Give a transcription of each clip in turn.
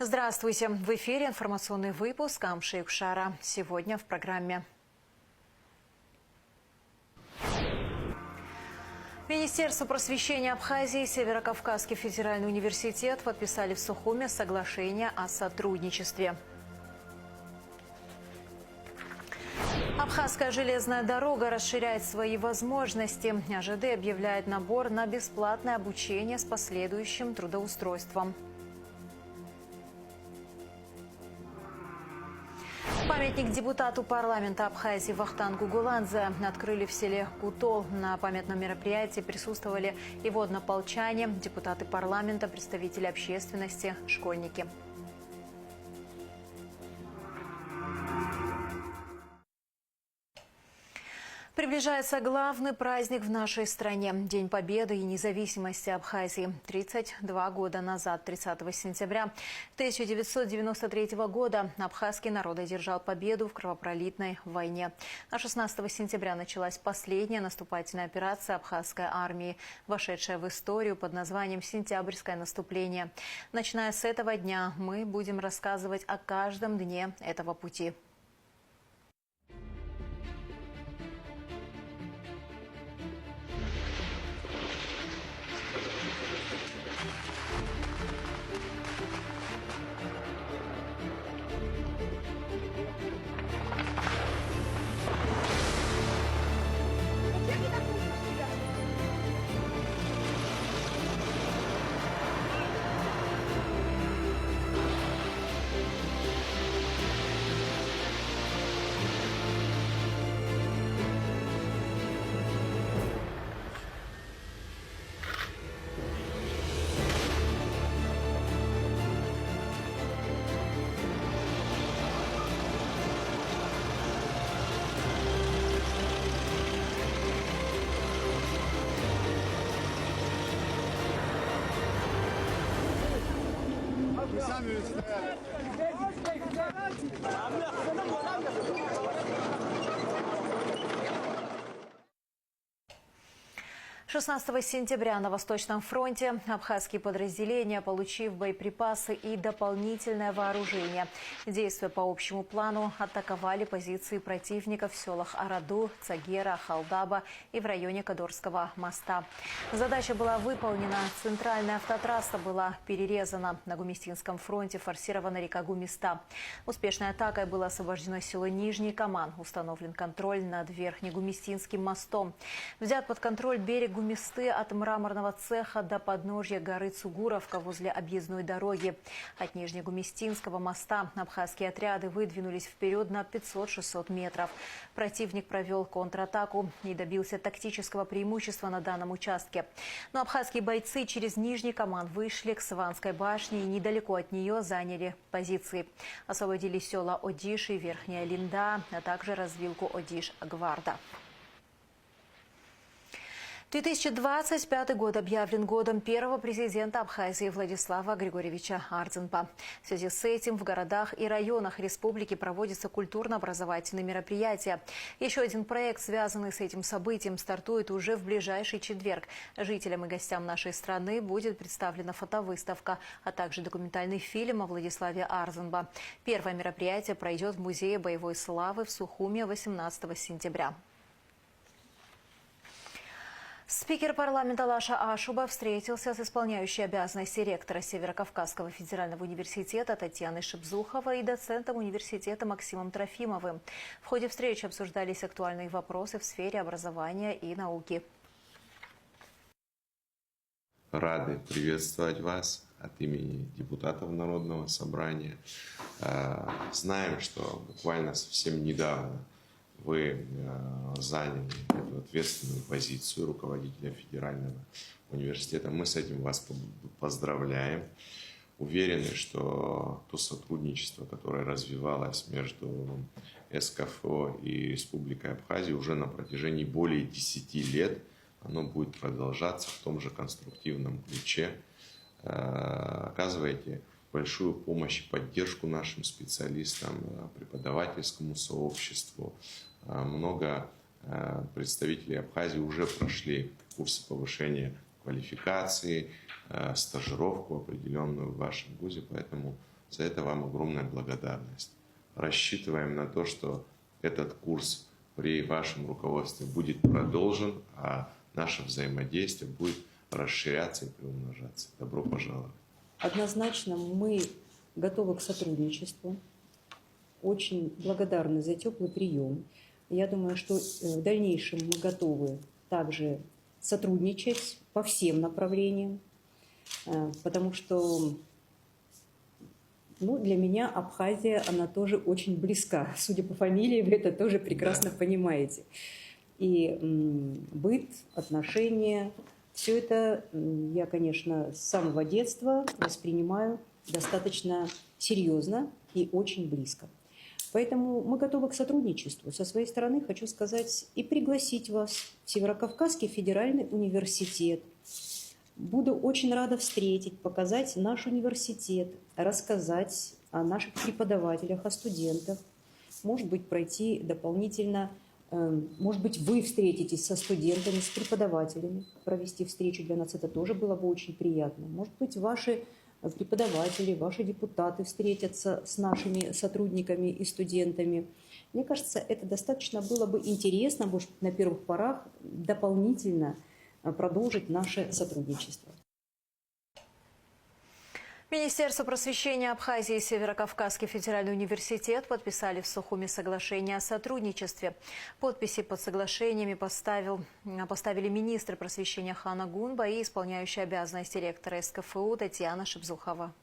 Здравствуйте! В эфире информационный выпуск Амши-Юкшара. Сегодня в программе. Министерство просвещения Абхазии и Северо-Кавказский федеральный университет подписали в Сухуме соглашение о сотрудничестве. Абхазская железная дорога расширяет свои возможности. АЖД объявляет набор на бесплатное обучение с последующим трудоустройством. Памятник депутату парламента Абхазии Вахтангу Гуладзе открыли в селе Кутол. На памятном мероприятии присутствовали и воднополчане, депутаты парламента, представители общественности, школьники. Приближается главный праздник в нашей стране – День Победы и независимости Абхазии. 32 года назад, 30 сентября 1993 года, абхазский народ одержал победу в кровопролитной войне. А 16 сентября началась последняя наступательная операция абхазской армии, вошедшая в историю под названием «Сентябрьское наступление». Начиная с этого дня мы будем рассказывать о каждом дне этого пути. Сами 16 сентября на Восточном фронте абхазские подразделения, получив боеприпасы и дополнительное вооружение, действуя по общему плану, атаковали позиции противника в селах Араду, Цагера, Халдаба и в районе Кадорского моста. Задача была выполнена. Центральная автотрасса была перерезана. На Гумистинском фронте форсирована река Гумиста. Успешной атакой было освобождено село Нижний Каман. Установлен контроль над Верхнегумистинским мостом. Взят под контроль берег Гумисты от мраморного цеха до подножья горы Цугуровка возле объездной дороги. От Нижнегумистинского моста абхазские отряды выдвинулись вперед на 500-600 метров. Противник провел контратаку и добился тактического преимущества на данном участке. Но абхазские бойцы через Нижний Каман вышли к Сванской башне и недалеко от нее заняли позиции. Освободили села Одиш и Верхняя Линда, а также развилку Одиш-Гварда. 2025 год объявлен годом первого президента Абхазии Владислава Григорьевича Ардзенпа. В связи с этим в городах и районах республики проводятся культурно-образовательные мероприятия. Еще один проект, связанный с этим событием, стартует уже в ближайший четверг. Жителям и гостям нашей страны будет представлена фотовыставка, а также документальный фильм о Владиславе Ардзенпа. Первое мероприятие пройдет в Музее боевой славы в Сухуме 18 сентября. Спикер парламента Лаша Ашуба встретился с исполняющей обязанности ректора Северо-Кавказского федерального университета Татьяной Шипзуховой и доцентом университета Максимом Трофимовым. В ходе встречи обсуждались актуальные вопросы в сфере образования и науки. Рады приветствовать вас от имени депутатов Народного собрания. Знаем, что буквально совсем недавно вы заняли эту ответственную позицию руководителя федерального университета. Мы с этим вас поздравляем. Уверены, что то сотрудничество, которое развивалось между СКФО и Республикой Абхазия уже на протяжении более 10 лет, оно будет продолжаться в том же конструктивном ключе. Оказываете большую помощь и поддержку нашим специалистам, преподавательскому сообществу. Много представителей Абхазии уже прошли курсы повышения квалификации, стажировку определенную в вашем вузе, поэтому За это вам огромная благодарность. Рассчитываем на то, что этот курс при вашем руководстве будет продолжен, а наше взаимодействие будет расширяться и приумножаться. Добро пожаловать. Однозначно мы готовы к сотрудничеству. Очень благодарны за теплый прием. Я думаю, что в дальнейшем мы готовы также сотрудничать по всем направлениям, потому что для меня Абхазия, она тоже очень близка. Судя по фамилии, вы это тоже прекрасно понимаете. И быт, отношения, все это я, конечно, с самого детства воспринимаю достаточно серьезно и очень близко. Поэтому мы готовы к сотрудничеству. Со своей стороны хочу сказать и пригласить вас в Северокавказский федеральный университет. Буду очень рада встретить, показать наш университет, рассказать о наших преподавателях, о студентах. Может быть, пройти дополнительно, может быть, вы встретитесь со студентами, с преподавателями, провести встречу. Для нас это тоже было бы очень приятно. Может быть, ваши преподаватели, ваши депутаты встретятся с нашими сотрудниками и студентами. Мне кажется, это достаточно было бы интересно, может, на первых порах дополнительно продолжить наше сотрудничество. Министерство просвещения Абхазии и Северокавказский федеральный университет подписали в Сухуми соглашение о сотрудничестве. Подписи под соглашениями поставили министр просвещения Хана Гунба и исполняющая обязанности ректора СКФУ Татьяна Шебзухова.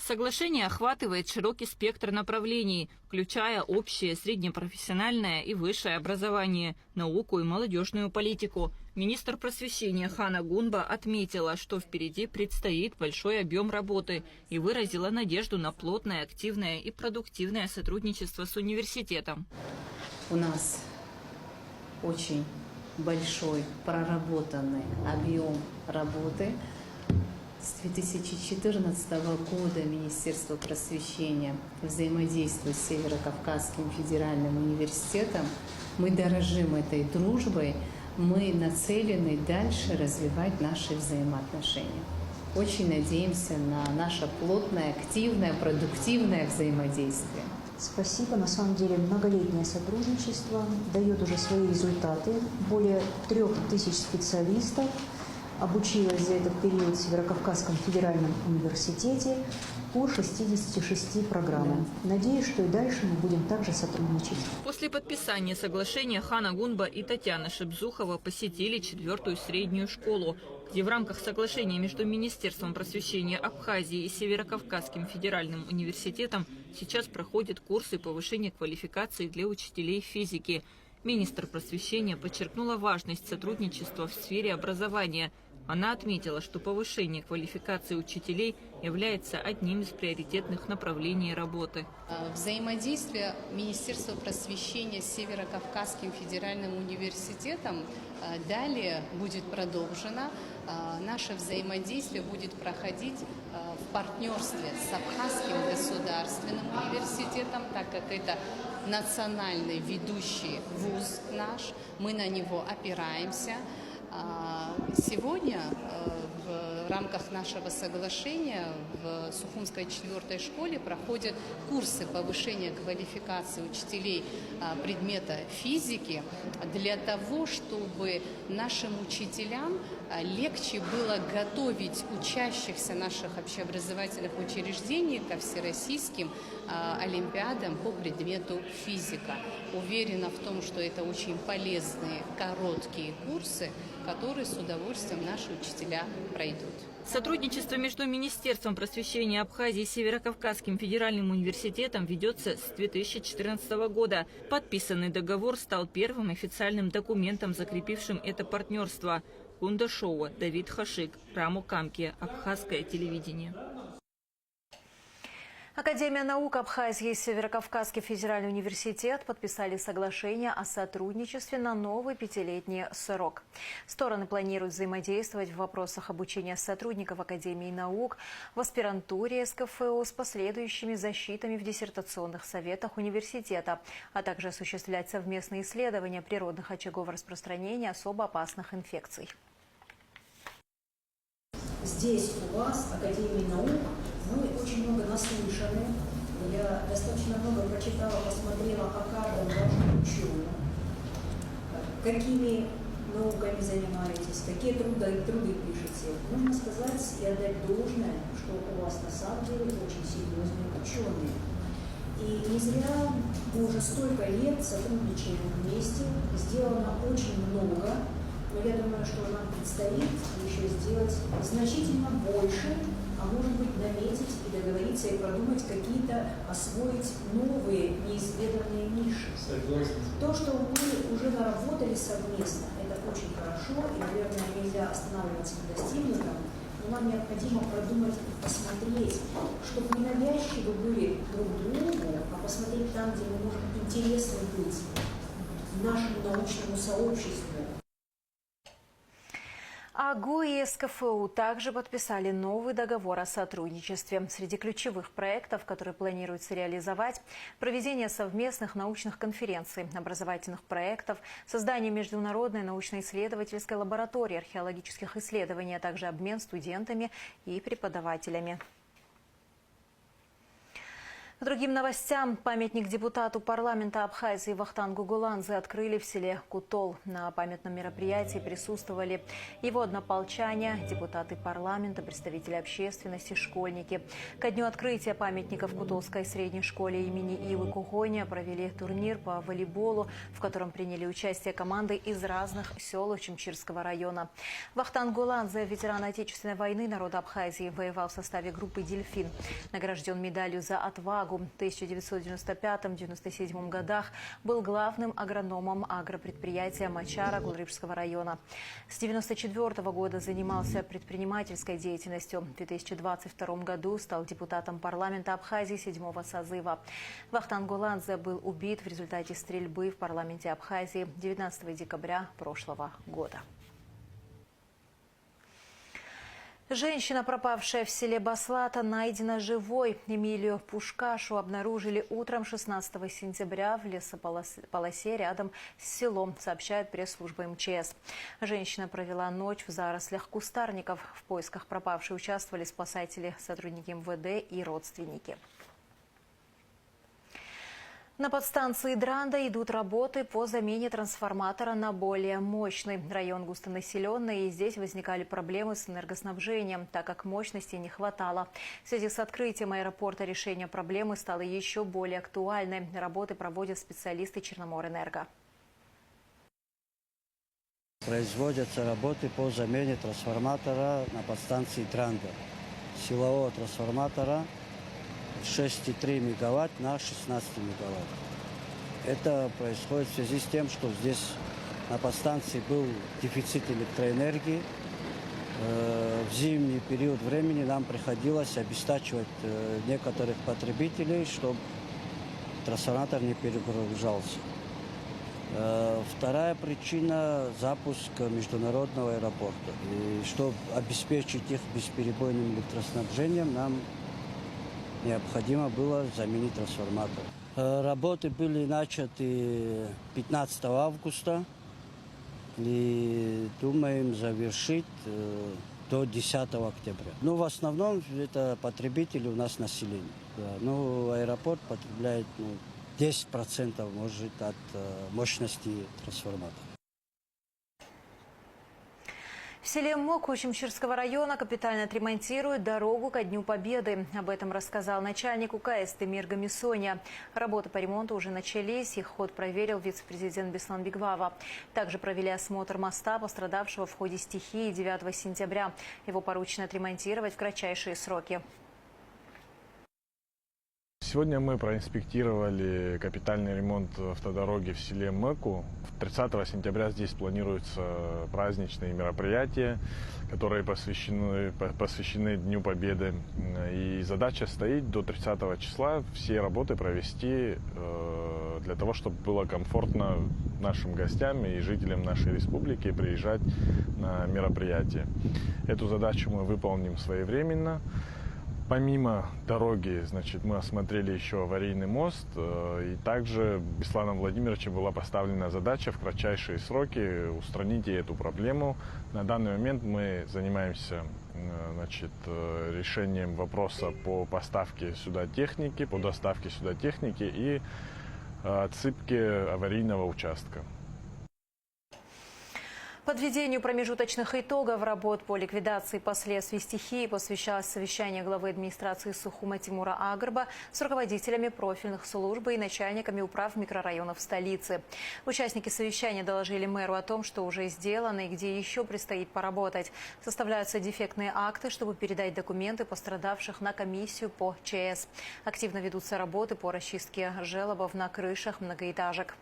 Соглашение охватывает широкий спектр направлений, включая общее, среднепрофессиональное и высшее образование, науку и молодежную политику. Министр просвещения Хана Гунба отметила, что впереди предстоит большой объем работы и выразила надежду на плотное, активное и продуктивное сотрудничество с университетом. У нас очень большой проработанный объем работы. С 2014 года Министерство просвещения взаимодействует с Северокавказским федеральным университетом. Мы дорожим этой дружбой, мы нацелены дальше развивать наши взаимоотношения. Очень надеемся на наше плотное, активное, продуктивное взаимодействие. Спасибо. На самом деле многолетнее сотрудничество дает уже свои результаты. Более 3000 специалистов обучилась за этот период в Северокавказском федеральном университете по 66 программам. Надеюсь, что и дальше мы будем также сотрудничать. После подписания соглашения Хана Гунба и Татьяна Шебзухова посетили 4-ю среднюю школу, где в рамках соглашения между Министерством просвещения Абхазии и Северокавказским федеральным университетом сейчас проходят курсы повышения квалификации для учителей физики. Министр просвещения подчеркнула важность сотрудничества в сфере образования. Она отметила, что повышение квалификации учителей является одним из приоритетных направлений работы. Взаимодействие Министерства просвещения с Северокавказским федеральным университетом далее будет продолжено. Наше взаимодействие будет проходить в партнерстве с Абхазским государственным университетом, так как это национальный ведущий вуз наш, мы на него опираемся. Сегодня в рамках нашего соглашения в Сухумской 4-й школе проходят курсы повышения квалификации учителей предмета физики для того, чтобы нашим учителям легче было готовить учащихся наших общеобразовательных учреждений ко всероссийским олимпиадам по предмету физика. Уверена в том, что это очень полезные, короткие курсы, которые с удовольствием наши учителя пройдут. Сотрудничество между Министерством просвещения Абхазии и Северокавказским федеральным университетом ведется с 2014 года. Подписанный договор стал первым официальным документом, закрепившим это партнерство. Кунда Шоу, Давид Хашик, Раму Камки, Абхазское телевидение. Академия наук Абхазии и Северокавказский федеральный университет подписали соглашение о сотрудничестве на новый 5-летний срок. Стороны планируют взаимодействовать в вопросах обучения сотрудников Академии наук в аспирантуре СКФУ с последующими защитами в диссертационных советах университета, а также осуществлять совместные исследования природных очагов распространения особо опасных инфекций. С здесь у вас, Академии наук, мы очень много наслышаны. Я достаточно много прочитала, посмотрела о каждом вашем ученом, какими науками занимаетесь, какие труды пишете. Нужно сказать и отдать должное, что у вас на самом деле очень серьезные ученые. И не зря мы уже столько лет сотрудничаем вместе, сделано очень много, но я думаю, что нам предстоит еще сделать значительно больше, а может быть наметить и договориться и продумать какие-то, освоить новые неизведанные ниши. Согласен. То, что мы уже наработали совместно, это очень хорошо, и, наверное, нельзя останавливаться на достигнутом, но нам необходимо продумать и посмотреть, чтобы не навязчивы были друг другу, а посмотреть там, где мы можем интересны быть нашему научному сообществу. АГУ и СКФУ также подписали новый договор о сотрудничестве. Среди ключевых проектов, которые планируется реализовать, проведение совместных научных конференций, образовательных проектов, создание международной научно-исследовательской лаборатории археологических исследований, а также обмен студентами и преподавателями. К другим новостям. Памятник депутату парламента Абхазии Вахтангу Гуладзе открыли в селе Кутол. На памятном мероприятии присутствовали его однополчане, депутаты парламента, представители общественности, школьники. Ко дню открытия памятника в Кутолской средней школе имени Ивы Кухоня провели турнир по волейболу, в котором приняли участие команды из разных сел Чимчирского района. Вахтанг Гуладзе, ветеран Отечественной войны народа Абхазии, воевал в составе группы «Дельфин». Награжден медалью за отвагу. В 1995-1997 годах был главным агрономом агропредприятия Мачара Гулрыбского района. С 1994 года занимался предпринимательской деятельностью. В 2022 году стал депутатом парламента Абхазии 7-го созыва. Вахтанг Гуладзе был убит в результате стрельбы в парламенте Абхазии 19 декабря прошлого года. Женщина, пропавшая в селе Баслата, найдена живой. Эмилию Пушкашу обнаружили утром 16 сентября в лесополосе рядом с селом, сообщает пресс-служба МЧС. Женщина провела ночь в зарослях кустарников. В поисках пропавшей участвовали спасатели, сотрудники МВД и родственники. На подстанции Дранда идут работы по замене трансформатора на более мощный. Район густонаселенный, и здесь возникали проблемы с энергоснабжением, так как мощности не хватало. В связи с открытием аэропорта решение проблемы стало еще более актуальной. Работы проводят специалисты Черноморэнерго. Производятся работы по замене трансформатора на подстанции Дранда. Силового трансформатора 6,3 мегаватт на 16 мегаватт. Это происходит в связи с тем, что здесь на подстанции был дефицит электроэнергии. В зимний период времени нам приходилось обестачивать некоторых потребителей, чтобы трансформатор не перегружался. Вторая причина – запуск международного аэропорта. И чтобы обеспечить их бесперебойным электроснабжением, нам необходимо было заменить трансформатор. Работы были начаты 15 августа и думаем завершить до 10 октября. Ну, в основном это потребители у нас население. Ну, аэропорт потребляет 10% может от мощности трансформатора. В селе Моку Чимчирского района капитально отремонтируют дорогу ко Дню Победы. Об этом рассказал начальник УКС Темир Гамисоня. Работы по ремонту уже начались. Их ход проверил вице-президент Беслан Бигвава. Также провели осмотр моста, пострадавшего в ходе стихии 9 сентября. Его поручено отремонтировать в кратчайшие сроки. Сегодня мы проинспектировали капитальный ремонт автодороги в селе Мэку. 30 сентября здесь планируются праздничные мероприятия, которые посвящены Дню Победы. И задача стоит до 30 числа все работы провести для того, чтобы было комфортно нашим гостям и жителям нашей республики приезжать на мероприятия. Эту задачу мы выполним своевременно. Помимо дороги, значит, мы осмотрели еще аварийный мост, и также Бесланом Владимировичем была поставлена задача в кратчайшие сроки устранить и эту проблему. На данный момент мы занимаемся, значит, решением вопроса по поставке сюда техники, по доставке сюда техники и отсыпке аварийного участка. Подведению промежуточных итогов работ по ликвидации последствий стихии посвящалось совещание главы администрации Сухума Тимура Агрба с руководителями профильных служб и начальниками управ микрорайонов столицы. Участники совещания доложили мэру о том, что уже сделано и где еще предстоит поработать. Составляются дефектные акты, чтобы передать документы пострадавших на комиссию по ЧС. Активно ведутся работы по расчистке желобов на крышах многоэтажек.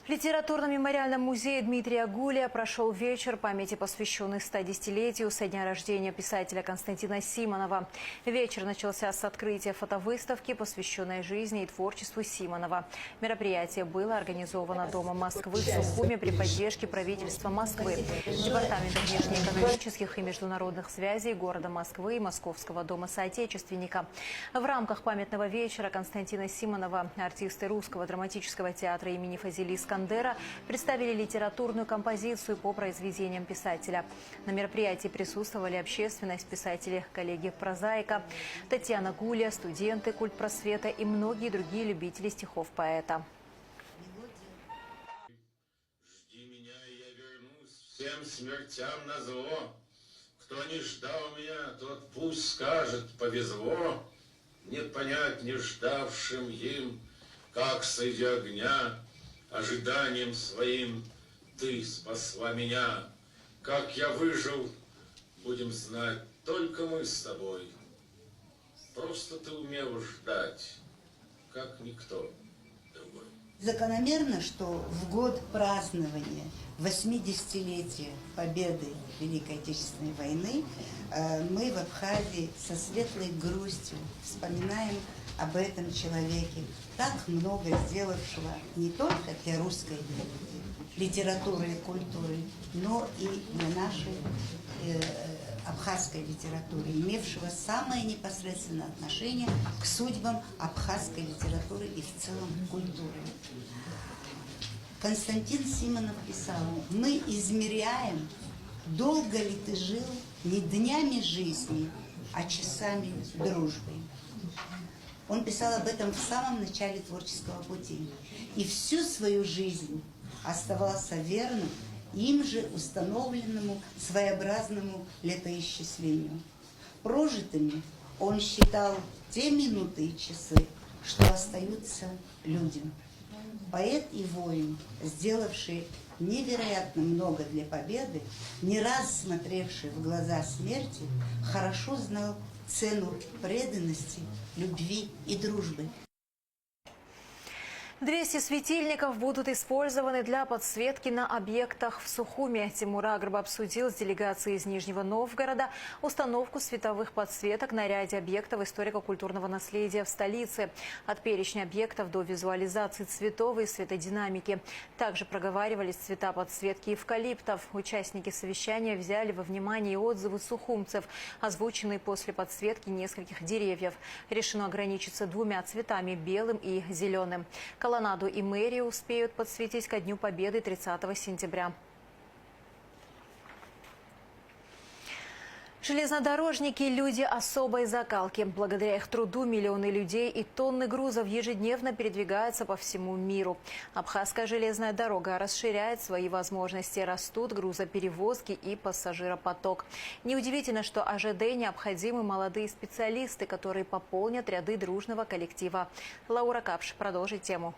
В литературно-мемориальном музее Дмитрия Гулия прошел вечер памяти, посвященный 110-летию со дня рождения писателя Константина Симонова. Вечер начался с открытия фотовыставки, посвященной жизни и творчеству Симонова. Мероприятие было организовано Домом Москвы в Сухуме при поддержке правительства Москвы, Департамента внешнеэкономических и международных связей города Москвы и Московского дома соотечественника. В рамках памятного вечера Константина Симонова артисты Русского драматического театра имени Фазили Искандера представили литературную композицию по произведениям писателя. На мероприятии присутствовали общественность, писатели, коллеги прозаика, Татьяна Гулия, студенты культпросвета и многие другие любители стихов поэта. Жди меня, и я вернусь всем смертям назло. Кто не ждал меня, тот пусть скажет, повезло. Нет понять не ждавшим им, как среди огня ожиданием своим ты спасла меня. Как я выжил, будем знать только мы с тобой. Просто ты умела ждать, как никто другой. Закономерно, что в год празднования 80-летия победы Великой Отечественной войны мы в Абхазии со светлой грустью вспоминаем об этом человеке, так много сделавшего не только для русской литературы и культуры, но и для нашей абхазской литературы, имевшего самое непосредственное отношение к судьбам абхазской литературы и в целом культуры. Константин Симонов писал: «Мы измеряем, долго ли ты жил не днями жизни, а часами дружбы». Он писал об этом в самом начале творческого пути. И всю свою жизнь оставался верным им же установленному своеобразному летоисчислению. Прожитыми он считал те минуты и часы, что остаются людям. Поэт и воин, сделавший невероятно много для победы, не раз смотревший в глаза смерти, хорошо знал цену преданности, любви и дружбы. 200 светильников будут использованы для подсветки на объектах в Сухуме. Тимур Агрб обсудил с делегацией из Нижнего Новгорода установку световых подсветок на ряде объектов историко-культурного наследия в столице. От перечня объектов до визуализации цветов и светодинамики. Также проговаривались цвета подсветки эвкалиптов. Участники совещания взяли во внимание отзывы сухумцев, озвученные после подсветки нескольких деревьев. Решено ограничиться 2 цветами – белым и зеленым. Колоннаду и мэрию успеют подсветить ко Дню Победы 30 сентября. Железнодорожники – люди особой закалки. Благодаря их труду миллионы людей и тонны грузов ежедневно передвигаются по всему миру. Абхазская железная дорога расширяет свои возможности. Растут грузоперевозки и пассажиропоток. Неудивительно, что АЖД необходимы молодые специалисты, которые пополнят ряды дружного коллектива. Лаура Капш продолжит тему.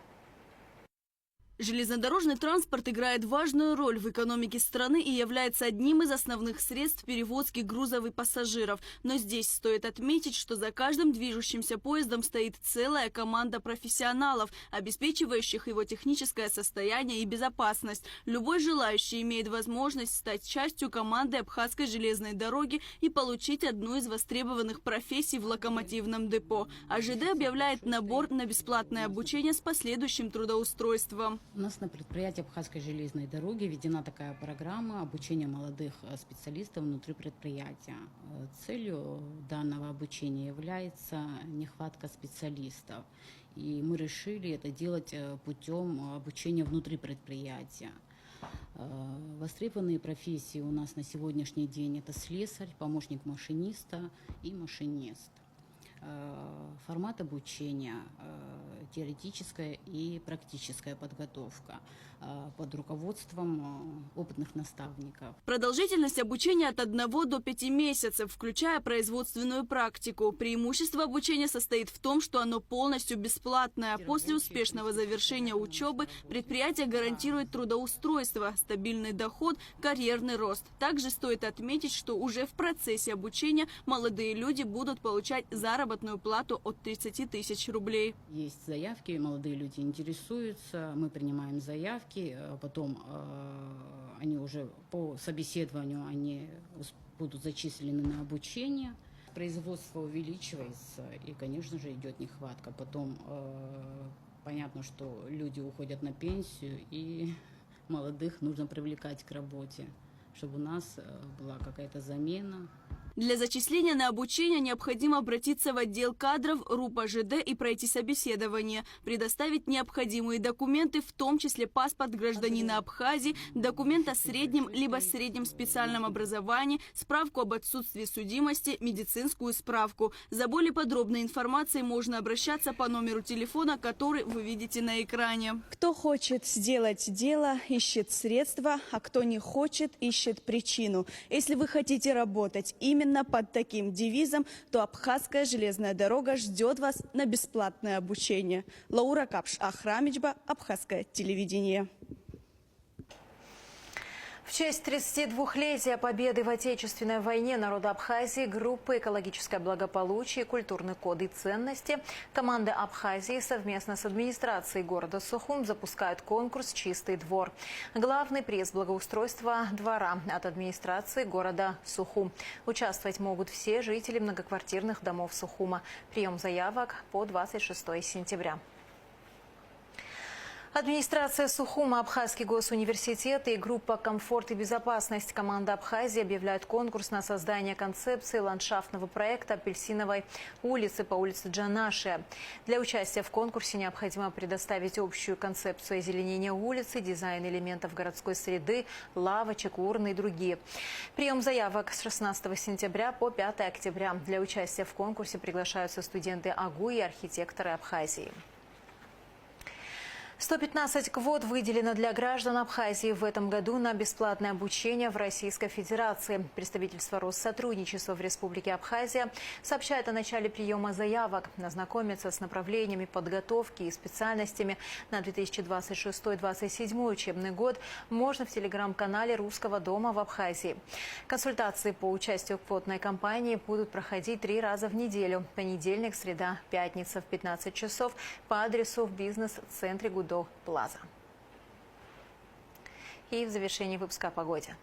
Железнодорожный транспорт играет важную роль в экономике страны и является одним из основных средств перевозки грузов и пассажиров. Но здесь стоит отметить, что за каждым движущимся поездом стоит целая команда профессионалов, обеспечивающих его техническое состояние и безопасность. Любой желающий имеет возможность стать частью команды Абхазской железной дороги и получить одну из востребованных профессий в локомотивном депо. АЖД объявляет набор на бесплатное обучение с последующим трудоустройством. У нас на предприятии Абхазской железной дороги введена такая программа обучения молодых специалистов внутри предприятия. Целью данного обучения является нехватка специалистов. И мы решили это делать путем обучения внутри предприятия. Востребованные профессии у нас на сегодняшний день это слесарь, помощник машиниста и машинист. Формат обучения теоретическая и практическая подготовка под руководством опытных наставников. Продолжительность обучения от 1 до 5 месяцев, включая производственную практику. Преимущество обучения состоит в том, что оно полностью бесплатное. После успешного завершения учебы предприятие гарантирует трудоустройство, стабильный доход, карьерный рост. Также стоит отметить, что уже в процессе обучения молодые люди будут получать заработную плату от 30 тысяч рублей. Есть заявки, молодые люди интересуются, мы принимаем заявки, потом они уже по собеседованию они будут зачислены на обучение. Производство увеличивается и, конечно же, идет нехватка. Потом понятно, что люди уходят на пенсию, и молодых нужно привлекать к работе, чтобы у нас была какая-то замена. Для зачисления на обучение необходимо обратиться в отдел кадров РУП АЖД и пройти собеседование, предоставить необходимые документы, в том числе паспорт гражданина Абхазии, документ о среднем либо среднем специальном образовании, справку об отсутствии судимости, медицинскую справку. За более подробной информацией можно обращаться по номеру телефона, который вы видите на экране. Кто хочет сделать дело, ищет средства, а кто не хочет, ищет причину. Если вы хотите работать именно под таким девизом, то Абхазская железная дорога ждет вас на бесплатное обучение. Лаура Капш Ахрамичба, Абхазское телевидение. В честь 32-летия победы в Отечественной войне народа Абхазии, группы «Экологическое благополучие, культурный код и ценности» команды Абхазии совместно с администрацией города Сухум запускают конкурс «Чистый двор». Главный приз благоустройства двора от администрации города Сухум. Участвовать могут все жители многоквартирных домов Сухума. Прием заявок по 26 сентября. Администрация Сухума, Абхазский госуниверситет и группа «Комфорт и безопасность» команды Абхазии объявляют конкурс на создание концепции ландшафтного проекта Апельсиновой улицы по улице Джанашия. Для участия в конкурсе необходимо предоставить общую концепцию озеленения улицы, дизайн элементов городской среды, лавочек, урны и другие. Прием заявок с 16 сентября по 5 октября. Для участия в конкурсе приглашаются студенты АГУ и архитекторы Абхазии. 115 квот выделено для граждан Абхазии в этом году на бесплатное обучение в Российской Федерации. Представительство Россотрудничества в Республике Абхазия сообщает о начале приема заявок. Ознакомиться с направлениями подготовки и специальностями на 2026-2027 учебный год можно в телеграм-канале Русского дома в Абхазии. Консультации по участию в квотной кампании будут проходить 3 раза в неделю. Понедельник, среда, пятница в 15 часов по адресу в бизнес-центре Гудо Плаза. И в завершении выпуска о погоде.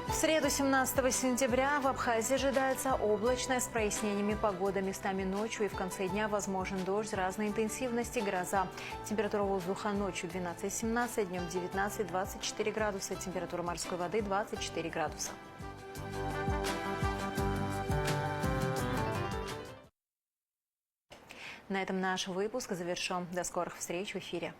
В среду 17 сентября в Абхазии ожидается облачная с прояснениями погода. Местами ночью и в конце дня возможен дождь разной интенсивности, гроза. Температура воздуха ночью 12-17, днем 19-24 градуса. Температура морской воды 24 градуса. На этом наш выпуск завершен. До скорых встреч в эфире.